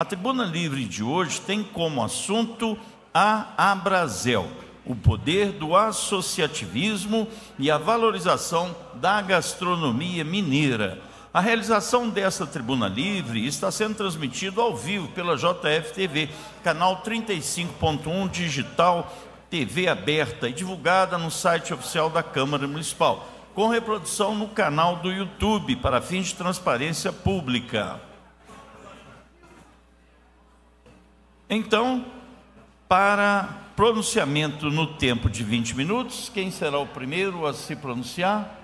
A Tribuna Livre de hoje tem como assunto a Abrazel, o poder do associativismo e a valorização da gastronomia mineira. A realização dessa Tribuna Livre está sendo transmitida ao vivo pela JF-TV, canal 35.1 digital, TV aberta e divulgada no site oficial da Câmara Municipal, com reprodução no canal do YouTube para fins de transparência pública. Então, para pronunciamento no tempo de 20 minutos, quem será o primeiro a se pronunciar?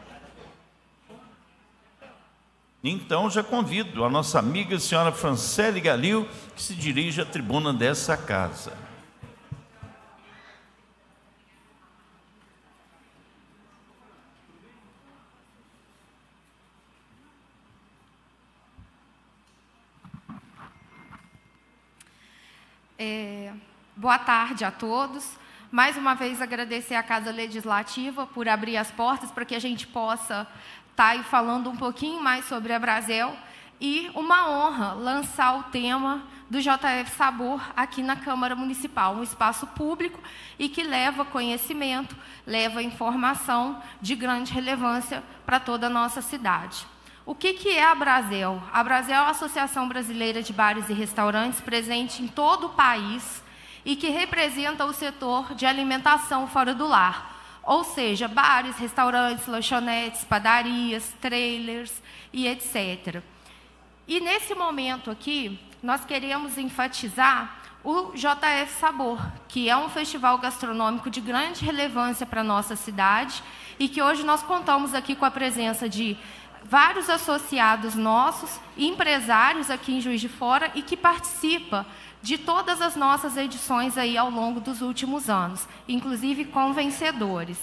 Então, já convido a nossa amiga, a senhora Francele Galil, que se dirige à tribuna dessa casa. Boa tarde a todos. Mais uma vez agradecer à Casa Legislativa por abrir as portas para que a gente possa estar aí falando um pouquinho mais sobre a Abrazel, e uma honra lançar o tema do JF Sabor aqui na Câmara Municipal, um espaço público e que leva conhecimento, leva informação de grande relevância para toda a nossa cidade. O que é a Abrazel? A Abrazel é a Associação Brasileira de Bares e Restaurantes, presente em todo o país e que representa o setor de alimentação fora do lar, ou seja, bares, restaurantes, lanchonetes, padarias, trailers e etc. E nesse momento aqui, nós queremos enfatizar o JF Sabor, que é um festival gastronômico de grande relevância para a nossa cidade e que hoje nós contamos aqui com a presença de vários associados nossos, empresários aqui em Juiz de Fora e que participa de todas as nossas edições aí ao longo dos últimos anos, inclusive com vencedores.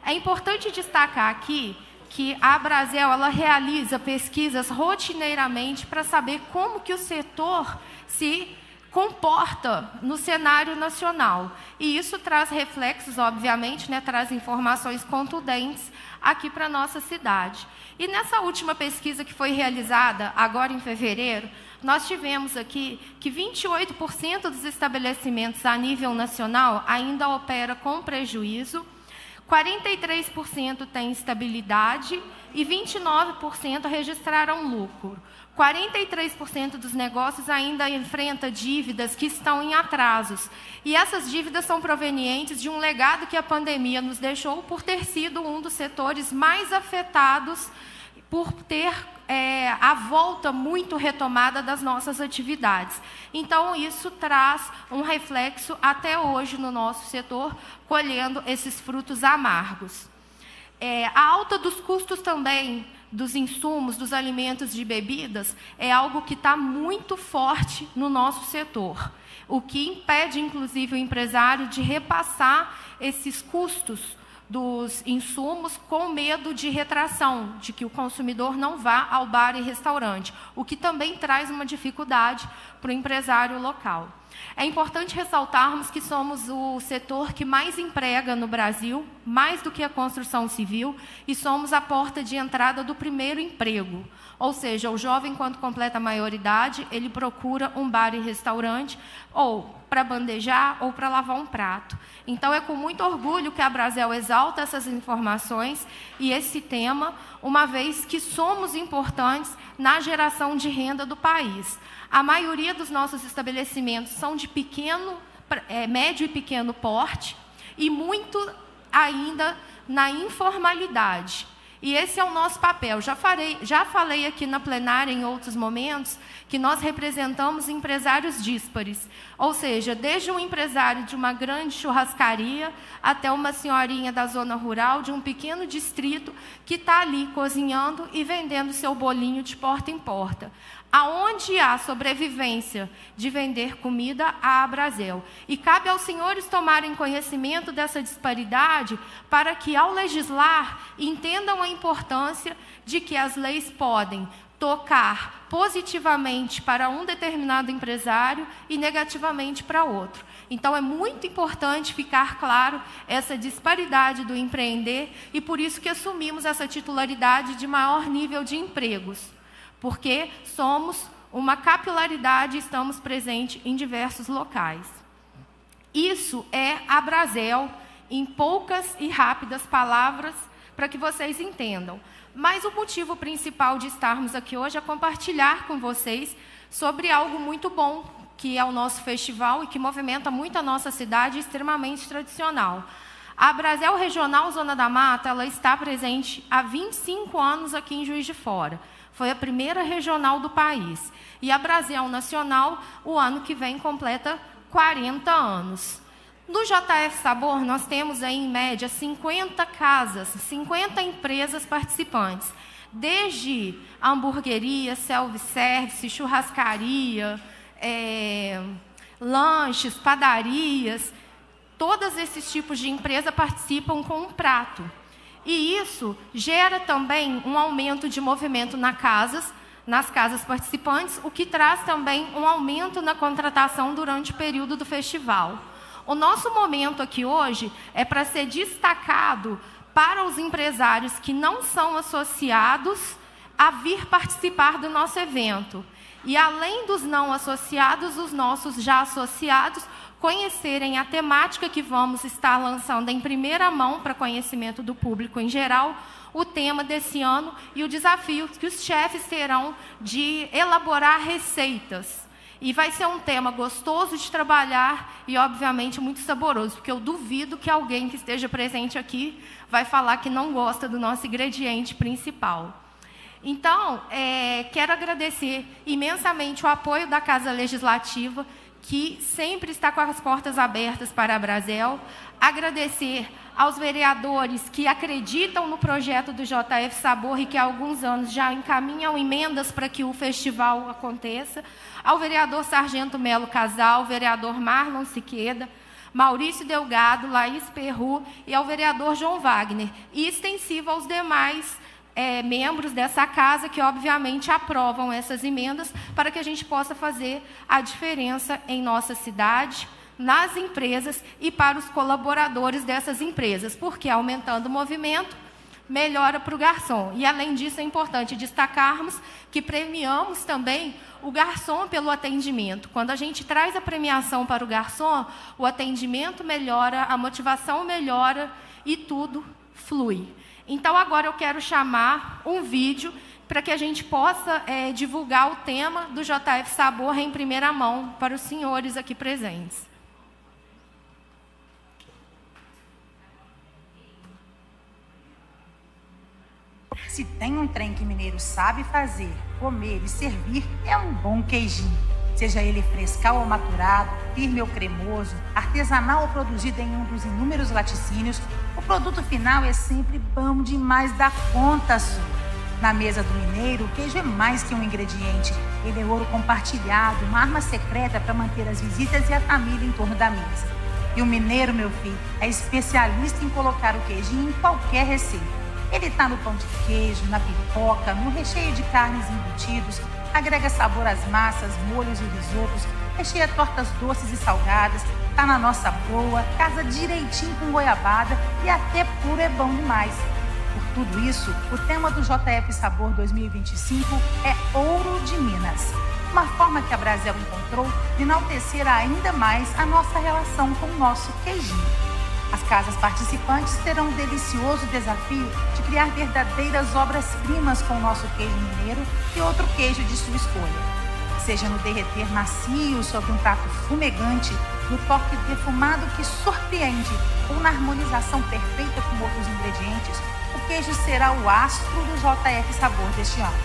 É importante destacar aqui que a Abrazel ela realiza pesquisas rotineiramente para saber como que o setor se comporta no cenário nacional. E isso traz reflexos, obviamente, traz informações contundentes aqui para a nossa cidade. E nessa última pesquisa que foi realizada, agora em fevereiro, nós tivemos aqui que 28% dos estabelecimentos a nível nacional ainda opera com prejuízo, 43% têm estabilidade e 29% registraram lucro. 43% dos negócios ainda enfrenta dívidas que estão em atrasos. E essas dívidas são provenientes de um legado que a pandemia nos deixou por ter sido um dos setores mais afetados por ter a volta muito retomada das nossas atividades. Então, isso traz um reflexo até hoje no nosso setor, colhendo esses frutos amargos. A alta dos custos também dos insumos, dos alimentos e bebidas, é algo que está muito forte no nosso setor, o que impede, inclusive, o empresário de repassar esses custos dos insumos com medo de retração, de que o consumidor não vá ao bar e restaurante, o que também traz uma dificuldade para o empresário local. É importante ressaltarmos que somos o setor que mais emprega no Brasil, mais do que a construção civil, e somos a porta de entrada do primeiro emprego. Ou seja, o jovem, quando completa a maioridade, ele procura um bar e restaurante, ou para bandejar, ou para lavar um prato. Então, é com muito orgulho que a Abrazel exalta essas informações e esse tema, uma vez que somos importantes na geração de renda do país. A maioria dos nossos estabelecimentos são de médio e pequeno porte e muito ainda na informalidade. E esse é o nosso papel. Já falei aqui na plenária em outros momentos que nós representamos empresários díspares, ou seja, desde um empresário de uma grande churrascaria até uma senhorinha da zona rural, de um pequeno distrito, que está ali cozinhando e vendendo seu bolinho de porta em porta. Aonde há sobrevivência de vender comida, há a Abrazel. E cabe aos senhores tomarem conhecimento dessa disparidade para que, ao legislar, entendam a importância de que as leis podem tocar positivamente para um determinado empresário e negativamente para outro. Então, é muito importante ficar claro essa disparidade do empreender e por isso que assumimos essa titularidade de maior nível de empregos, porque somos uma capilaridade, estamos presentes em diversos locais. Isso é a Brasel, em poucas e rápidas palavras, para que vocês entendam. Mas o motivo principal de estarmos aqui hoje é compartilhar com vocês sobre algo muito bom, que é o nosso festival e que movimenta muito a nossa cidade, extremamente tradicional. A Brasel Regional Zona da Mata, ela está presente há 25 anos aqui em Juiz de Fora. Foi a primeira regional do país. E a Brasel Nacional, o ano que vem, completa 40 anos. No JF Sabor, nós temos aí, em média, 50 casas, 50 empresas participantes. Desde hamburgueria, self-service, churrascaria, lanches, padarias, todos esses tipos de empresa participam com um prato. E isso gera também um aumento de movimento nas casas participantes, o que traz também um aumento na contratação durante o período do festival. O nosso momento aqui hoje é para ser destacado para os empresários que não são associados a vir participar do nosso evento. E além dos não associados, os nossos já associados, conhecerem a temática que vamos estar lançando em primeira mão para conhecimento do público em geral, o tema desse ano e o desafio que os chefes terão de elaborar receitas. E vai ser um tema gostoso de trabalhar e, obviamente, muito saboroso, porque eu duvido que alguém que esteja presente aqui vai falar que não gosta do nosso ingrediente principal. Então, quero agradecer imensamente o apoio da Casa Legislativa, que sempre está com as portas abertas para a Brasel. Agradecer aos vereadores que acreditam no projeto do JF Sabor e que há alguns anos já encaminham emendas para que o festival aconteça. Ao vereador Sargento Melo Casal, vereador Marlon Siqueira, Maurício Delgado, Laís Perru e ao vereador João Wagner. E extensivo aos demais membros dessa casa que, obviamente, aprovam essas emendas para que a gente possa fazer a diferença em nossa cidade, nas empresas e para os colaboradores dessas empresas, porque aumentando o movimento, melhora para o garçom. E, além disso, é importante destacarmos que premiamos também o garçom pelo atendimento. Quando a gente traz a premiação para o garçom, o atendimento melhora, a motivação melhora e tudo flui. Então, agora eu quero chamar um vídeo para que a gente possa divulgar o tema do JF Sabor em primeira mão para os senhores aqui presentes. Se tem um trem que mineiro sabe fazer, comer e servir, é um bom queijinho. Seja ele frescal ou maturado, firme ou cremoso, artesanal ou produzido em um dos inúmeros laticínios, o produto final é sempre bom demais da conta sua. Na mesa do mineiro, o queijo é mais que um ingrediente. Ele é ouro compartilhado, uma arma secreta para manter as visitas e a família em torno da mesa. E o mineiro, meu filho, é especialista em colocar o queijinho em qualquer receita. Ele está no pão de queijo, na pipoca, no recheio de carnes e embutidos, agrega sabor às massas, molhos e risotos, recheia tortas doces e salgadas, está na nossa boa, casa direitinho com goiabada e até puro é bom demais. Por tudo isso, o tema do JF Sabor 2025 é Ouro de Minas. Uma forma que a Brasel encontrou de enaltecer ainda mais a nossa relação com o nosso queijinho. As casas participantes terão um delicioso desafio de criar verdadeiras obras-primas com o nosso queijo mineiro e outro queijo de sua escolha. Seja no derreter macio sobre um prato fumegante, no toque defumado que surpreende ou na harmonização perfeita com outros ingredientes, o queijo será o astro do JF Sabor deste ano.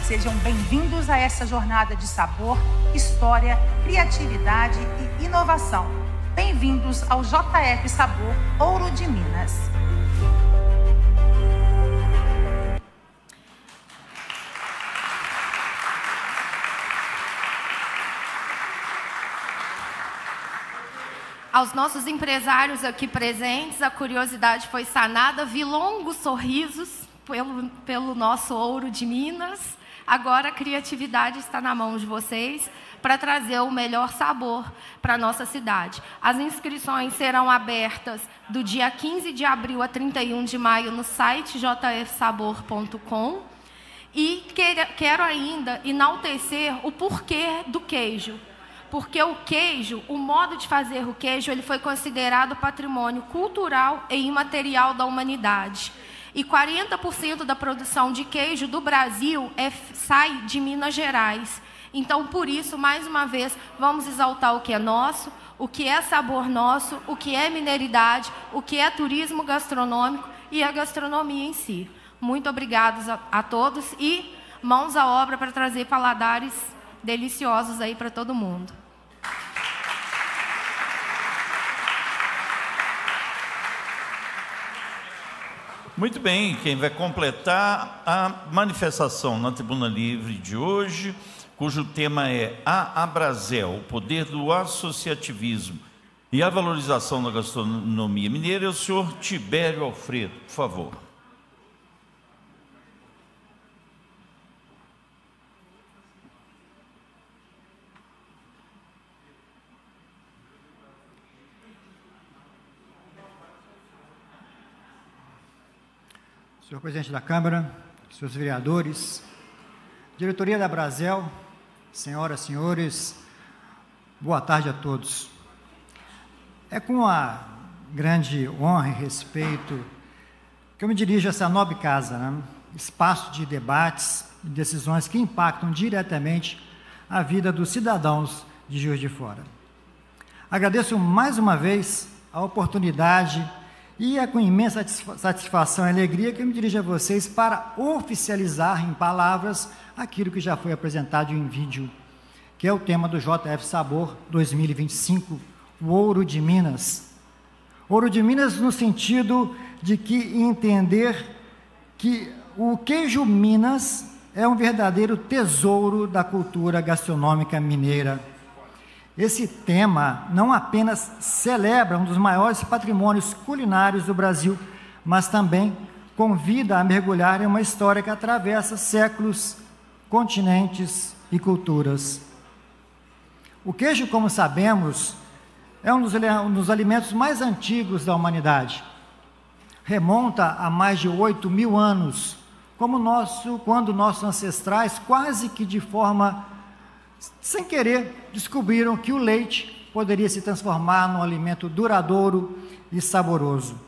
Sejam bem-vindos a essa jornada de sabor, história, criatividade e inovação. Bem-vindos ao JF Sabor Ouro de Minas. Aos nossos empresários aqui presentes, a curiosidade foi sanada, vi longos sorrisos pelo nosso Ouro de Minas. Agora a criatividade está na mão de vocês para trazer o melhor sabor para a nossa cidade. As inscrições serão abertas do dia 15 de abril a 31 de maio no site jfsabor.com. E quero ainda enaltecer o porquê do queijo. Porque o queijo, o modo de fazer o queijo, ele foi considerado patrimônio cultural e imaterial da humanidade. E 40% da produção de queijo do Brasil sai de Minas Gerais. Então, por isso, mais uma vez, vamos exaltar o que é nosso, o que é sabor nosso, o que é mineiridade, o que é turismo gastronômico e a gastronomia em si. Muito obrigados a todos e mãos à obra para trazer paladares deliciosos aí para todo mundo. Muito bem, quem vai completar a manifestação na Tribuna Livre de hoje, cujo tema é a Abrazel, o poder do associativismo e a valorização da gastronomia mineira, é o senhor Tibério Alfredo, por favor. Senhor presidente da Câmara, senhores vereadores, diretoria da Abrazel, senhoras e senhores, boa tarde a todos. É com a grande honra e respeito que eu me dirijo a essa nobre casa, né? Espaço de debates e decisões que impactam diretamente a vida dos cidadãos de Juiz de Fora. Agradeço mais uma vez a oportunidade e é com imensa satisfação e alegria que eu me dirijo a vocês para oficializar em palavras aquilo que já foi apresentado em vídeo, que é o tema do JF Sabor 2025, o Ouro de Minas. Ouro de Minas no sentido de que entender que o queijo Minas é um verdadeiro tesouro da cultura gastronômica mineira. Esse tema não apenas celebra um dos maiores patrimônios culinários do Brasil, mas também convida a mergulhar em uma história que atravessa séculos, continentes e culturas. O queijo, como sabemos, é um dos alimentos mais antigos da humanidade. Remonta a mais de 8.000 anos, quando nossos ancestrais, quase que de forma sem querer, descobriram que o leite poderia se transformar num alimento duradouro e saboroso.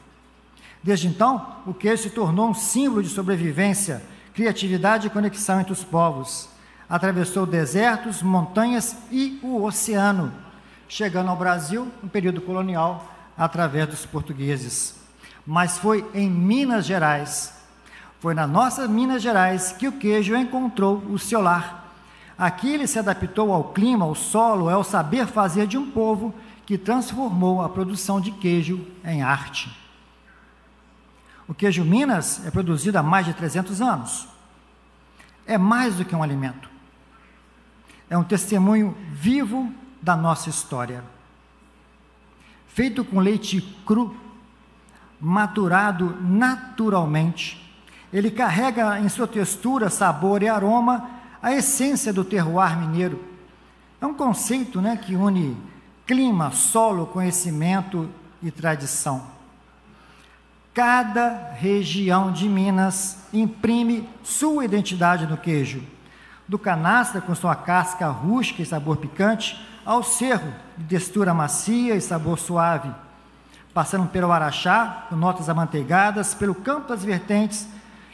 Desde então, o queijo se tornou um símbolo de sobrevivência, criatividade e conexão entre os povos. Atravessou desertos, montanhas e o oceano, chegando ao Brasil no período colonial através dos portugueses. Mas foi em Minas Gerais, foi na nossa Minas Gerais que o queijo encontrou o seu lar. Aqui ele se adaptou ao clima, ao solo, ao saber fazer de um povo que transformou a produção de queijo em arte. O queijo Minas é produzido há mais de 300 anos. É mais do que um alimento. É um testemunho vivo da nossa história. Feito com leite cru, maturado naturalmente, ele carrega em sua textura, sabor e aroma a essência do terroir mineiro. É um conceito, que une clima, solo, conhecimento e tradição. Cada região de Minas imprime sua identidade no queijo, do canastra com sua casca rústica e sabor picante, ao cerro de textura macia e sabor suave, passando pelo araxá, com notas amanteigadas, pelo campo das vertentes,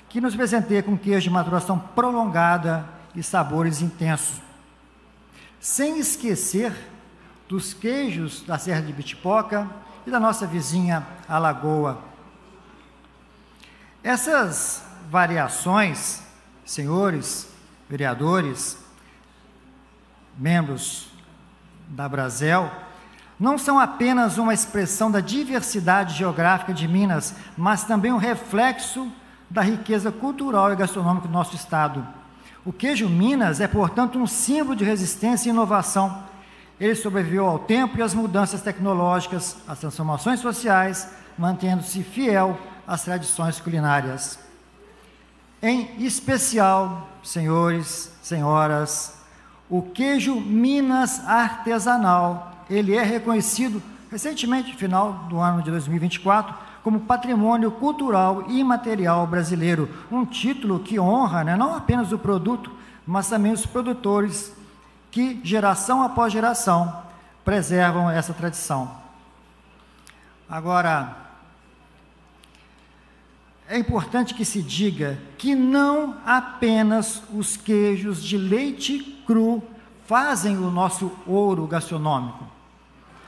que nos presenteia com queijo de maturação prolongada e sabores intensos. Sem esquecer dos queijos da Serra de Bitipoca e da nossa vizinha Alagoa. Essas variações, senhores vereadores, membros da Abrazel, não são apenas uma expressão da diversidade geográfica de Minas, mas também um reflexo da riqueza cultural e gastronômica do nosso estado. O queijo Minas é, portanto, um símbolo de resistência e inovação. Ele sobreviveu ao tempo e às mudanças tecnológicas, às transformações sociais, mantendo-se fiel às tradições culinárias. Em especial, senhores, senhoras, o queijo Minas artesanal, ele é reconhecido recentemente, no final do ano de 2024, como patrimônio cultural e imaterial brasileiro, um título que honra, né, não apenas o produto, mas também os produtores que, geração após geração, preservam essa tradição. Agora, é importante que se diga que não apenas os queijos de leite cru fazem o nosso ouro gastronômico,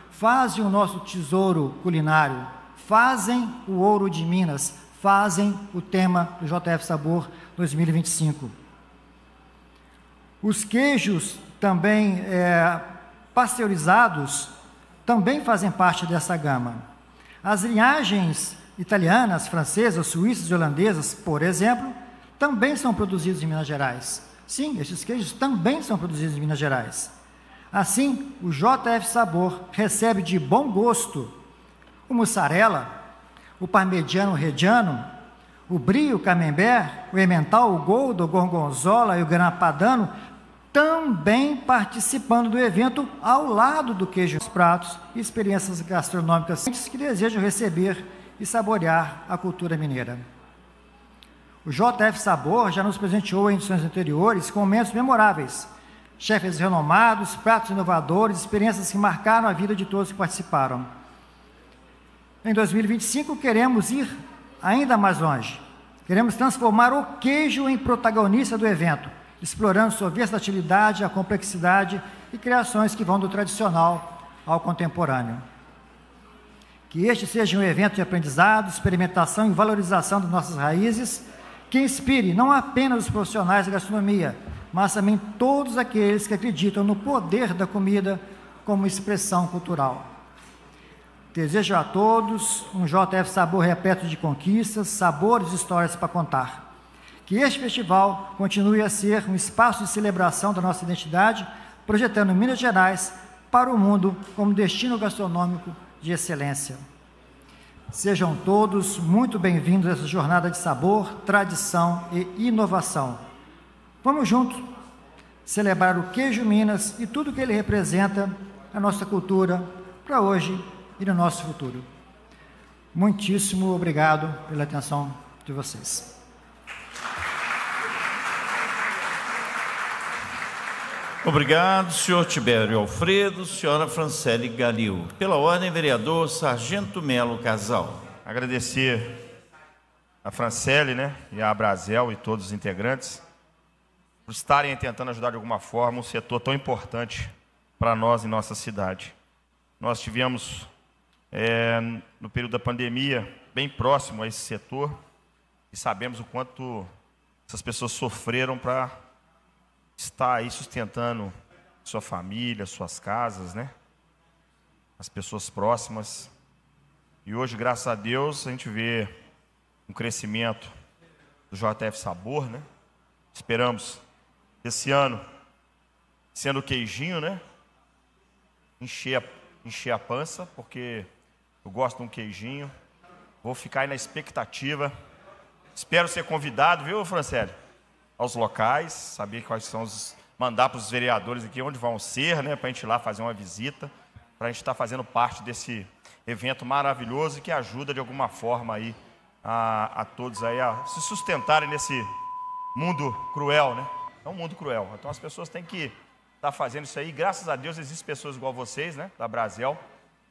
fazem o nosso tesouro culinário, fazem o ouro de Minas, fazem o tema do JF Sabor 2025. Os queijos também pasteurizados também fazem parte dessa gama. As linhagens italianas, francesas, suíças e holandesas, por exemplo, também são produzidos em Minas Gerais. Sim, esses queijos também são produzidos em Minas Gerais. Assim, o JF Sabor recebe de bom gosto o mussarela, o parmegiano reggiano, o brie, o camembert, o emmental, o gouda, o gorgonzola e o grana padano, também participando do evento ao lado do queijo. Os pratos e experiências gastronômicas que desejam receber e saborear a cultura mineira. O JF Sabor já nos presenteou em edições anteriores com momentos memoráveis, chefes renomados, pratos inovadores, experiências que marcaram a vida de todos que participaram. Em 2025, queremos ir ainda mais longe. Queremos transformar o queijo em protagonista do evento, explorando sua versatilidade, a complexidade e criações que vão do tradicional ao contemporâneo. Que este seja um evento de aprendizado, experimentação e valorização das nossas raízes, que inspire não apenas os profissionais da gastronomia, mas também todos aqueles que acreditam no poder da comida como expressão cultural. Desejo a todos um JF Sabor repleto de conquistas, sabores e histórias para contar. Que este festival continue a ser um espaço de celebração da nossa identidade, projetando Minas Gerais para o mundo como destino gastronômico de excelência. Sejam todos muito bem-vindos a essa jornada de sabor, tradição e inovação. Vamos juntos celebrar o queijo Minas e tudo que ele representa na nossa cultura para hoje e no nosso futuro. Muitíssimo obrigado pela atenção de vocês. Obrigado, senhor Tibério Alfredo, senhora Franciele Galil. Pela ordem, vereador Sargento Melo Casal. Agradecer a Franciele, né, e a Abrazel e todos os integrantes por estarem tentando ajudar de alguma forma um setor tão importante para nós em nossa cidade. Nós tivemos, no período da pandemia, bem próximo a esse setor e sabemos o quanto essas pessoas sofreram para estar aí sustentando sua família, suas casas, né? As pessoas próximas. E hoje, graças a Deus, a gente vê um crescimento do JF Sabor, né? Esperamos esse ano, sendo o queijinho, né? Encher a pança, porque eu gosto de um queijinho. Vou ficar aí na expectativa. Espero ser convidado, viu, Franciele? Aos locais, saber quais são mandar para os vereadores aqui onde vão ser, né, para a gente ir lá fazer uma visita, para a gente estar fazendo parte desse evento maravilhoso que ajuda de alguma forma aí a todos aí a se sustentarem nesse mundo cruel, né? É um mundo cruel. Então as pessoas têm que estar fazendo isso aí. Graças a Deus existem pessoas igual vocês, né, da Abrazel,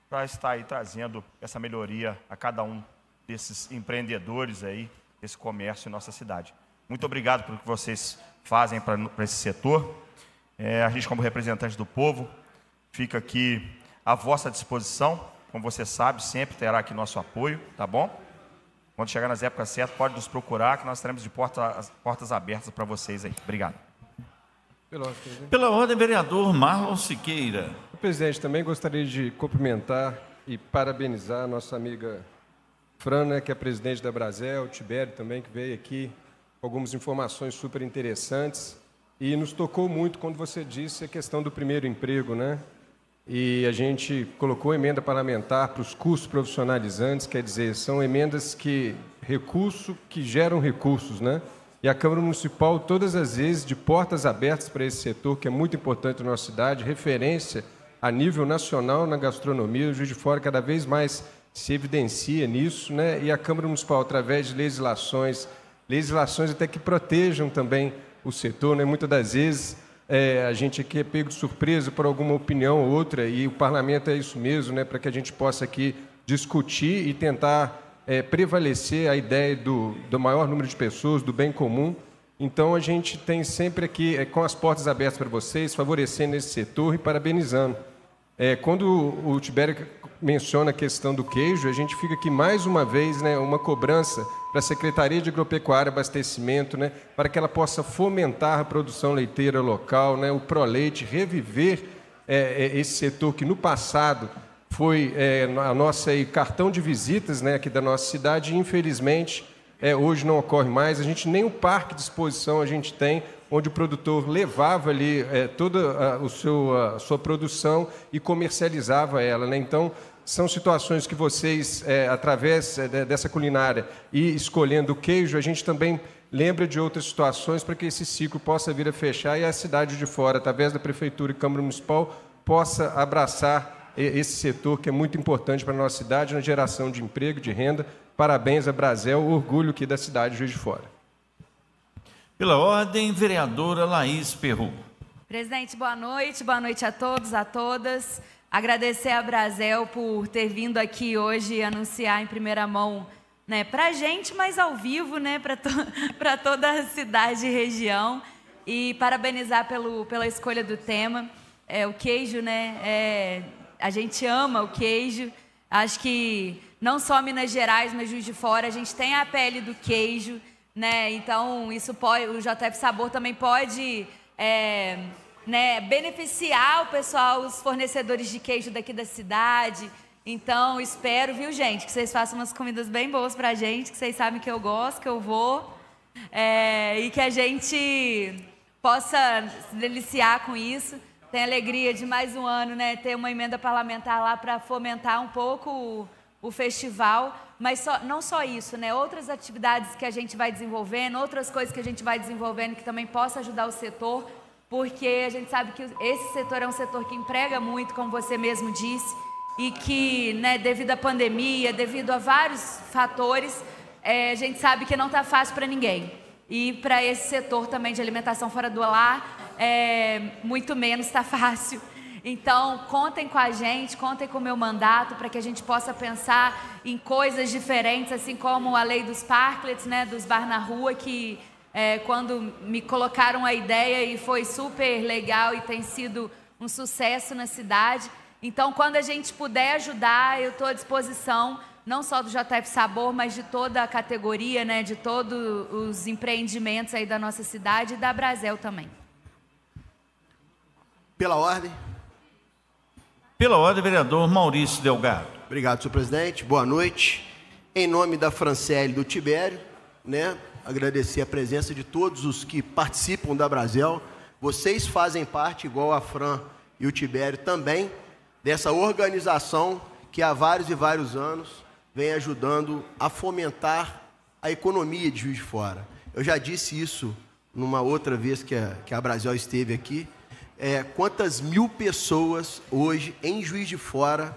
para estar aí trazendo essa melhoria a cada um desses empreendedores aí, desse comércio em nossa cidade. Muito obrigado pelo que vocês fazem para esse setor. A gente, como representante do povo, fica aqui à vossa disposição. Como você sabe, sempre terá aqui nosso apoio, tá bom? Quando chegar nas épocas certas, pode nos procurar, que nós estaremos de portas abertas para vocês aí. Obrigado. Pela ordem, vereador Marlon Siqueira. Presidente, também gostaria de cumprimentar e parabenizar a nossa amiga Fran, né, que é presidente da Abrazel, o Tibério também, que veio aqui com algumas informações super interessantes. E nos tocou muito quando você disse a questão do primeiro emprego, né? E a gente colocou emenda parlamentar para os cursos profissionalizantes, quer dizer, são emendas recurso que geram recursos, né? E a Câmara Municipal, todas as vezes, de portas abertas para esse setor, que é muito importante na nossa cidade, referência a nível nacional na gastronomia, o Juiz de Fora cada vez mais se evidencia nisso, né? E a Câmara Municipal, através de legislações até que protejam também o setor, né? Muitas das vezes a gente aqui é pego de surpresa por alguma opinião ou outra, e o parlamento é isso mesmo, né? Para que a gente possa aqui discutir e tentar prevalecer a ideia do maior número de pessoas, do bem comum. Então, a gente tem sempre aqui, com as portas abertas para vocês, favorecendo esse setor e parabenizando. Quando o Tibério menciona a questão do queijo, a gente fica aqui mais uma vez, né, uma cobrança para a Secretaria de Agropecuária e Abastecimento, né, para que ela possa fomentar a produção leiteira local, né, o Proleite, reviver esse setor que no passado foi a nossa cartão de visitas, né, aqui da nossa cidade, e infelizmente hoje não ocorre mais. A gente nem um parque de exposição a gente tem, onde o produtor levava ali toda a sua produção e comercializava ela, né? Então, são situações que vocês, através dessa culinária e escolhendo o queijo, a gente também lembra de outras situações para que esse ciclo possa vir a fechar e a cidade de Fora, através da Prefeitura e Câmara Municipal, possa abraçar esse setor que é muito importante para a nossa cidade, na geração de emprego, de renda. Parabéns a Brasel, orgulho aqui da cidade de Juiz de Fora. Pela ordem, vereadora Laís Perru. Presidente, boa noite a todos, a todas. Agradecer a Brasel por ter vindo aqui hoje anunciar em primeira mão, né, para a gente, mas ao vivo, né, para toda a cidade e região. E parabenizar pela escolha do tema. O queijo, né, a gente ama o queijo. Acho que não só Minas Gerais, mas Juiz de Fora, a gente tem a pele do queijo, né? Então, isso pode, o JF Sabor também pode né, beneficiar o pessoal, os fornecedores de queijo daqui da cidade. Então, espero, viu, gente, que vocês façam umas comidas bem boas pra gente, que vocês sabem que eu gosto, que eu vou, e que a gente possa se deliciar com isso. Tenho alegria de mais um ano, né, ter uma emenda parlamentar lá para fomentar um pouco o festival, mas não só isso, né, outras atividades que a gente vai desenvolvendo, outras coisas que a gente vai desenvolvendo que também possa ajudar o setor, porque a gente sabe que esse setor é um setor que emprega muito, como você mesmo disse, e que, né, devido à pandemia, devido a vários fatores, a gente sabe que não está fácil para ninguém. E para esse setor também de alimentação fora do lar, muito menos está fácil. Então, contem com a gente, contem com o meu mandato, para que a gente possa pensar em coisas diferentes, assim como a lei dos parklets, né, dos bar na rua, que quando me colocaram a ideia e foi super legal e tem sido um sucesso na cidade. Então, quando a gente puder ajudar, eu estou à disposição, não só do JF Sabor, mas de toda a categoria, né, de todos os empreendimentos aí da nossa cidade e da Brasel também. Pela ordem. Pela ordem, vereador Maurício Delgado. Obrigado, senhor presidente. Boa noite. Em nome da Franciele e do Tibério, né, agradecer a presença de todos os que participam da Brasel. Vocês fazem parte, igual a Fran e o Tibério também, dessa organização que há vários e vários anos vem ajudando a fomentar a economia de Juiz de Fora. Eu já disse isso numa outra vez que a Brasel esteve aqui. Quantas mil pessoas hoje em Juiz de Fora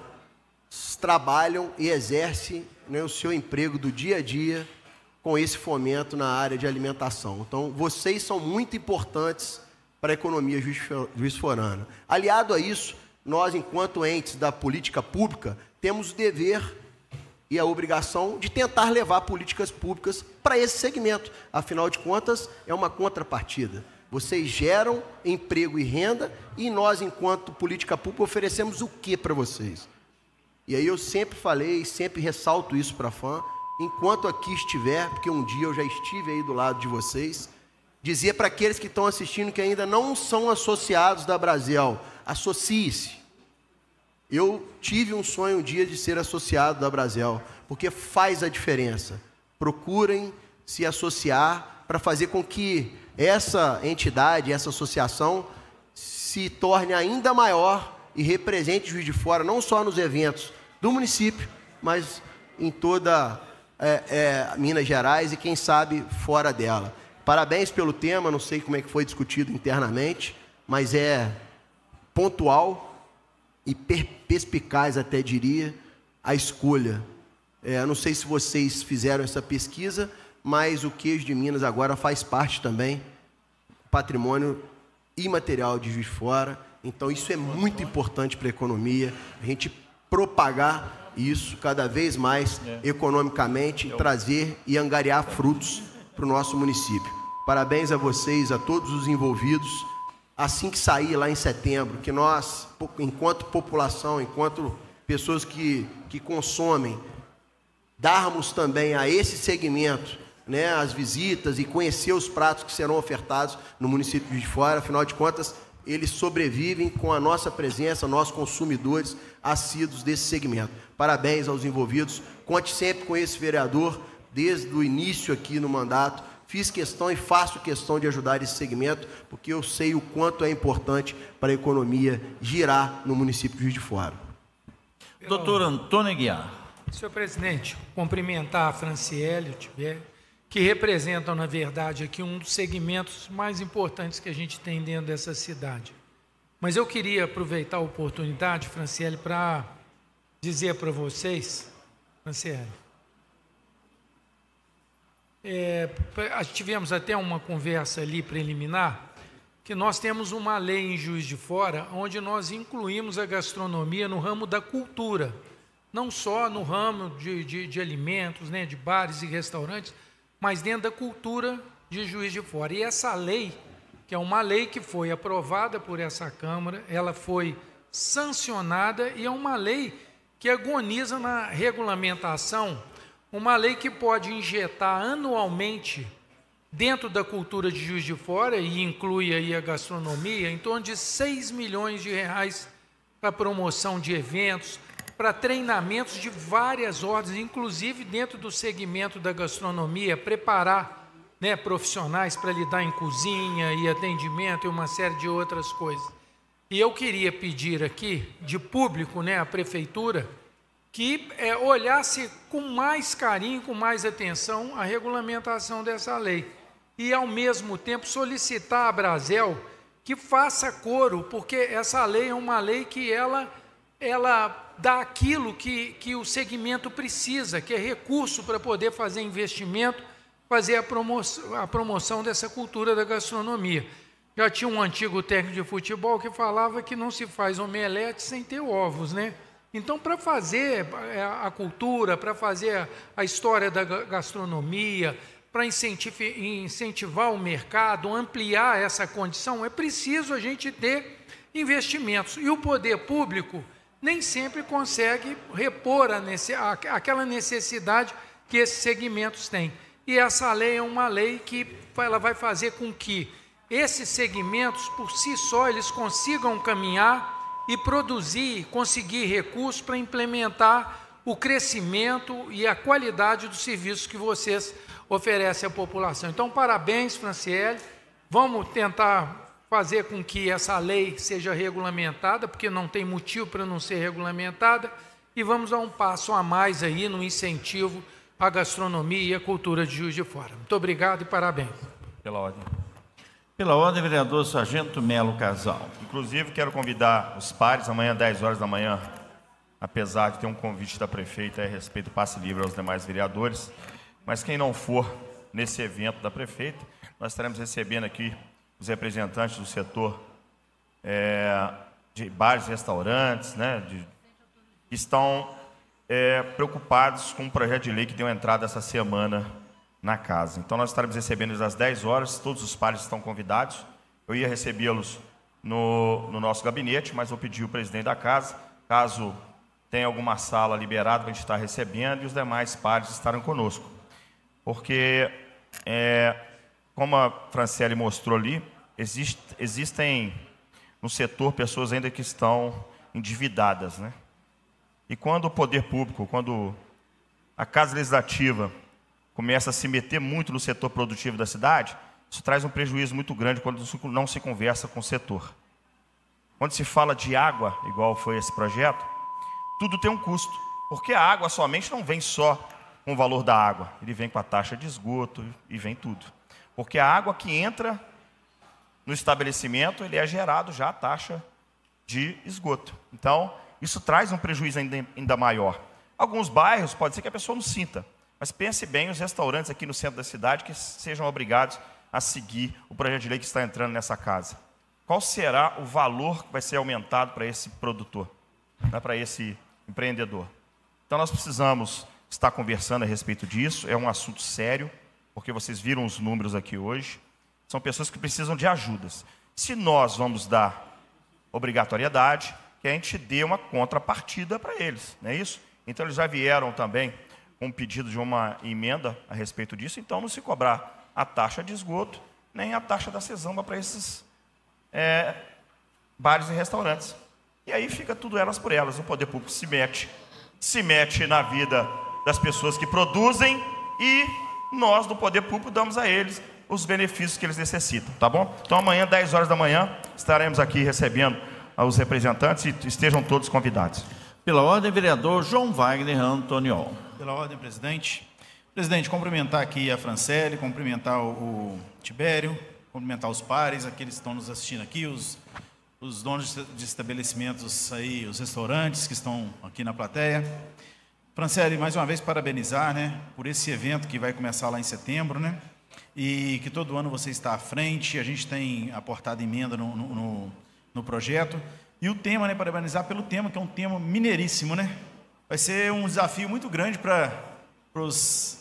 trabalham e exercem, né, o seu emprego do dia a dia com esse fomento na área de alimentação. Então, vocês são muito importantes para a economia juiz-forana. Aliado a isso, nós, enquanto entes da política pública, temos o dever e a obrigação de tentar levar políticas públicas para esse segmento. Afinal de contas, é uma contrapartida. Vocês geram emprego e renda e nós, enquanto política pública, oferecemos o que para vocês? E aí eu sempre falei, sempre ressalto isso para a FAM, enquanto aqui estiver, porque um dia eu já estive aí do lado de vocês, dizer para aqueles que estão assistindo que ainda não são associados da Brasel, associe-se. Eu tive um sonho um dia de ser associado da Brasel, porque faz a diferença. Procurem se associar para fazer com que essa entidade, essa associação, se torne ainda maior e represente Juiz de Fora, não só nos eventos do município, mas em toda Minas Gerais e, quem sabe, fora dela. Parabéns pelo tema, não sei como é que foi discutido internamente, mas é pontual e perspicaz, até diria, a escolha. Não sei se vocês fizeram essa pesquisa, mas o queijo de Minas agora faz parte também do patrimônio imaterial de Juiz de Fora. Então, isso é muito importante para a economia, a gente propagar isso cada vez mais economicamente, trazer e angariar frutos para o nosso município. Parabéns a vocês, a todos os envolvidos. Assim que sair lá em setembro, que nós, enquanto população, enquanto pessoas que consomem, darmos também a esse segmento, né, as visitas e conhecer os pratos que serão ofertados no município de Juiz de Fora. Afinal de contas, eles sobrevivem com a nossa presença, nós consumidores assíduos desse segmento. Parabéns aos envolvidos. Conte sempre com esse vereador, desde o início aqui no mandato. Fiz questão e faço questão de ajudar esse segmento, porque eu sei o quanto é importante para a economia girar no município de Juiz de Fora. Doutor Antônio Aguiar. Senhor presidente, cumprimentar a Franciele e o Tibério, que representam, na verdade, aqui um dos segmentos mais importantes que a gente tem dentro dessa cidade. Mas eu queria aproveitar a oportunidade, Franciele, para dizer para vocês, Franciele, tivemos até uma conversa ali preliminar, que nós temos uma lei em Juiz de Fora, onde nós incluímos a gastronomia no ramo da cultura, não só no ramo de alimentos, né, de bares e restaurantes, mas dentro da cultura de Juiz de Fora. E essa lei, que é uma lei que foi aprovada por essa Câmara, ela foi sancionada e é uma lei que agoniza na regulamentação, uma lei que pode injetar anualmente dentro da cultura de Juiz de Fora, e inclui aí a gastronomia, em torno de 6 milhões de reais para promoção de eventos, para treinamentos de várias ordens, inclusive dentro do segmento da gastronomia, preparar, né, profissionais para lidar em cozinha e atendimento e uma série de outras coisas. E eu queria pedir aqui, de público, né, à Prefeitura, que olhasse com mais carinho, com mais atenção a regulamentação dessa lei. E, ao mesmo tempo, solicitar a Brasel que faça coro, porque essa lei é uma lei que ela dá aquilo que o segmento precisa, que é recurso para poder fazer investimento, fazer a promoção dessa cultura da gastronomia. Já tinha um antigo técnico de futebol que falava que não se faz omelete sem ter ovos, né? Então, para fazer a cultura, para fazer a história da gastronomia, para incentivar o mercado, ampliar essa condição, é preciso a gente ter investimentos. E o poder público nem sempre consegue repor aquela necessidade que esses segmentos têm. E essa lei é uma lei que ela vai fazer com que esses segmentos, por si só, eles consigam caminhar e produzir, conseguir recursos para implementar o crescimento e a qualidade dos serviços que vocês oferecem à população. Então, parabéns, Franciele. Vamos tentar fazer com que essa lei seja regulamentada, porque não tem motivo para não ser regulamentada, e vamos dar um passo a mais aí no incentivo à gastronomia e à cultura de Juiz de Fora. Muito obrigado e parabéns. Pela ordem. Pela ordem, vereador Sargento Melo Casal. Inclusive, quero convidar os pares, amanhã, 10 horas da manhã, apesar de ter um convite da prefeita a respeito do passe livre aos demais vereadores, mas quem não for nesse evento da prefeita, nós estaremos recebendo aqui os representantes do setor de bares e restaurantes, né, que estão preocupados com um projeto de lei que deu entrada essa semana na casa. Então, nós estaremos recebendo eles às 10 horas, todos os pares estão convidados. Eu ia recebê-los no nosso gabinete, mas vou pedir ao presidente da casa, caso tenha alguma sala liberada para a gente estar recebendo, e os demais pares estarão conosco. Porque, como a Franciele mostrou ali, existem no setor pessoas ainda que estão endividadas, né? E quando o poder público, quando a Casa Legislativa começa a se meter muito no setor produtivo da cidade, isso traz um prejuízo muito grande quando não se conversa com o setor. Quando se fala de água, igual foi esse projeto, tudo tem um custo, porque a água somente não vem só com o valor da água, ele vem com a taxa de esgoto e vem tudo. Porque a água que entra no estabelecimento, ele é gerado já a taxa de esgoto. Então, isso traz um prejuízo ainda maior. Alguns bairros, pode ser que a pessoa não sinta, mas pense bem os restaurantes aqui no centro da cidade que sejam obrigados a seguir o projeto de lei que está entrando nessa casa. Qual será o valor que vai ser aumentado para esse produtor, né, para esse empreendedor? Então, nós precisamos estar conversando a respeito disso. É um assunto sério, porque vocês viram os números aqui hoje. São pessoas que precisam de ajudas. Se nós vamos dar obrigatoriedade, que a gente dê uma contrapartida para eles, não é isso? Então, eles já vieram também com um pedido de uma emenda a respeito disso. Então, não se cobrar a taxa de esgoto, nem a taxa da cesamba para esses bares e restaurantes. E aí fica tudo elas por elas. O poder público se mete na vida das pessoas que produzem e nós, do poder público, damos a eles os benefícios que eles necessitam, tá bom? Então, amanhã, 10 horas da manhã, estaremos aqui recebendo os representantes e estejam todos convidados. Pela ordem, vereador João Wagner Antoniol. Pela ordem, presidente. Presidente, cumprimentar aqui a Franciele, cumprimentar o Tibério, cumprimentar os pares, aqueles que estão nos assistindo aqui, os donos de estabelecimentos aí, os restaurantes que estão aqui na plateia. Franciele, mais uma vez parabenizar, né, por esse evento que vai começar lá em setembro, né, e que todo ano você está à frente. A gente tem aportado emenda no projeto. E o tema, né, parabenizar pelo tema, que é um tema mineiríssimo, né? Vai ser um desafio muito grande para os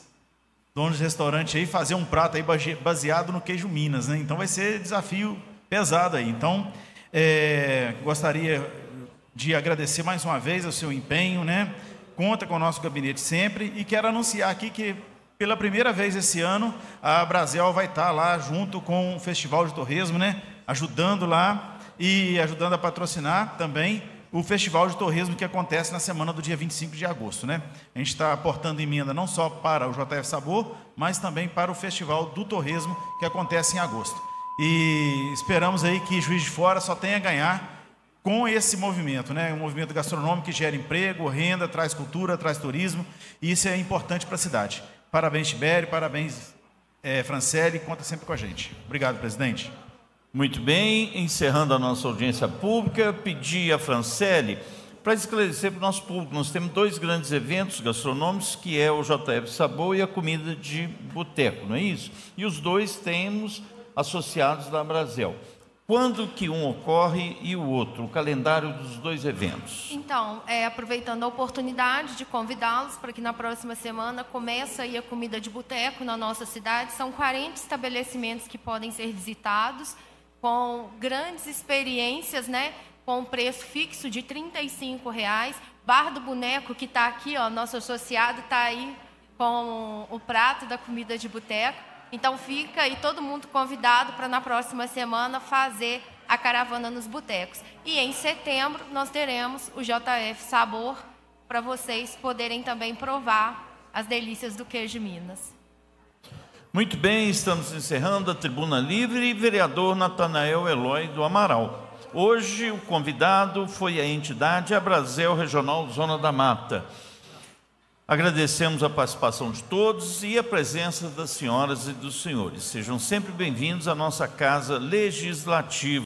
donos de restaurante aí fazer um prato aí baseado no queijo Minas, né? Então vai ser desafio pesado aí. Então, gostaria de agradecer mais uma vez o seu empenho, né? Conta com o nosso gabinete sempre e quero anunciar aqui que pela primeira vez esse ano a Brasel vai estar lá junto com o Festival de Torresmo, né? Ajudando lá e ajudando a patrocinar também o Festival de Torresmo que acontece na semana do dia 25 de agosto, né? A gente está aportando emenda não só para o JF Sabor, mas também para o Festival do Torresmo que acontece em agosto. E esperamos aí que Juiz de Fora só tenha a ganhar com esse movimento, né? Um movimento gastronômico que gera emprego, renda, traz cultura, traz turismo, e isso é importante para a cidade. Parabéns, Tibério, parabéns, Franciele, conta sempre com a gente. Obrigado, presidente. Muito bem, encerrando a nossa audiência pública, pedi a Franciele para esclarecer para o nosso público. Nós temos dois grandes eventos gastronômicos, que é o JF Sabor e a comida de boteco, não é isso? E os dois temos associados da Brasel. Quando que um ocorre e o outro? O calendário dos dois eventos. Então, aproveitando a oportunidade de convidá-los para que na próxima semana comece aí a comida de boteco na nossa cidade. São 40 estabelecimentos que podem ser visitados, com grandes experiências, né? Com preço fixo de R$ 35,00. Bar do Boneco, que está aqui, ó, nosso associado está aí com o prato da comida de boteco. Então, fica aí todo mundo convidado para na próxima semana fazer a caravana nos botecos. E em setembro nós teremos o JF Sabor para vocês poderem também provar as delícias do queijo Minas. Muito bem, estamos encerrando a Tribuna Livre. Vereador Natanael Eloy do Amaral. Hoje o convidado foi a entidade Brasel Regional Zona da Mata. Agradecemos a participação de todos e a presença das senhoras e dos senhores. Sejam sempre bem-vindos à nossa Casa Legislativa.